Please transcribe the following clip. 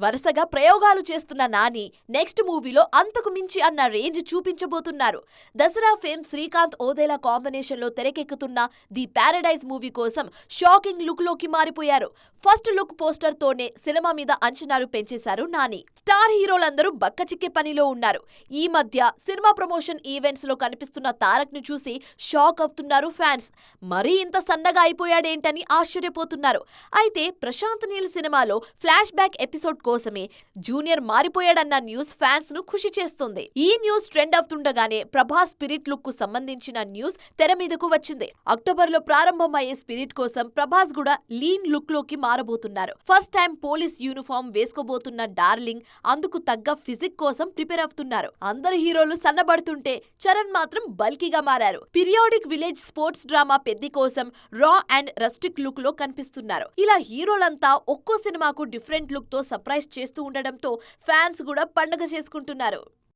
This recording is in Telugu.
వరుసగా ప్రయోగాలు చేస్తున్న నాని నెక్స్ట్ మూవీలో అంతకు మించి అన్న రేంజ్ చూపించబోతున్నారు. దసరా ఫేమ్ శ్రీకాంత్ ఓదేలా కాంబినేషన్ లో తెరకెక్కుతున్న ది పారడైజ్ మూవీ కోసం షాకింగ్ లుక్ లోకి మారిపోయారు. ఫస్ట్ లుక్ పోస్టర్ తోనే సినిమా మీద అంచనాలు పెంచేశారు నాని. స్టార్ హీరోలందరూ బక్కచిక్కే పనిలో ఉన్నారు. ఈ మధ్య సినిమా ప్రమోషన్ ఈవెంట్స్ లో కనిపిస్తున్న తారక్ ను చూసి షాక్ అవుతున్నారు ఫ్యాన్స్. మరీ ఇంత సన్నగా అయిపోయాడేంటని ఆశ్చర్యపోతున్నారు. అయితే ప్రశాంత్ నీల్ సినిమాలో ఫ్లాష్ బ్యాక్ ఎపిసోడ్ కోసమే జూనియర్ మారిపోయాడన్న న్యూస్ ఫ్యాన్స్ ను ఖుషి చేస్తుంది. ఈ న్యూస్ ట్రెండ్ అవుతుండగానే ప్రభాస్ స్పిరిట్ లుక్ కు సంబంధించిన న్యూస్ తెర మీదకు వచ్చింది. అక్టోబర్ లో ప్రారంభమయ్యే స్పిరిట్ కోసం ప్రభాస్ కూడా లీన్ లుక్ లోకి మారబోతున్నారు. ఫస్ట్ టైం పోలీస్ యూనిఫామ్ వేసుకోబోతున్న డార్లింగ్ అందుకు తగ్గ ఫిజిక్ కోసం ప్రిపేర్ అవుతున్నారు. అందరు హీరోలు సన్నబడుతుంటే చరణ్ మాత్రం బల్కీగా మారారు. Periodic village sports drama Peddi కోసం రా అండ్ రస్టిక్ లుక్ లో కనిపిస్తున్నారు. ఇలా హీరోలంతా ఒక్కో సినిమాకు డిఫరెంట్ లుక్ తో సర్ప్రైజ్ చేస్తూ ఉండడంతో ఫ్యాన్స్ కూడా పండగ చేసుకుంటున్నారు.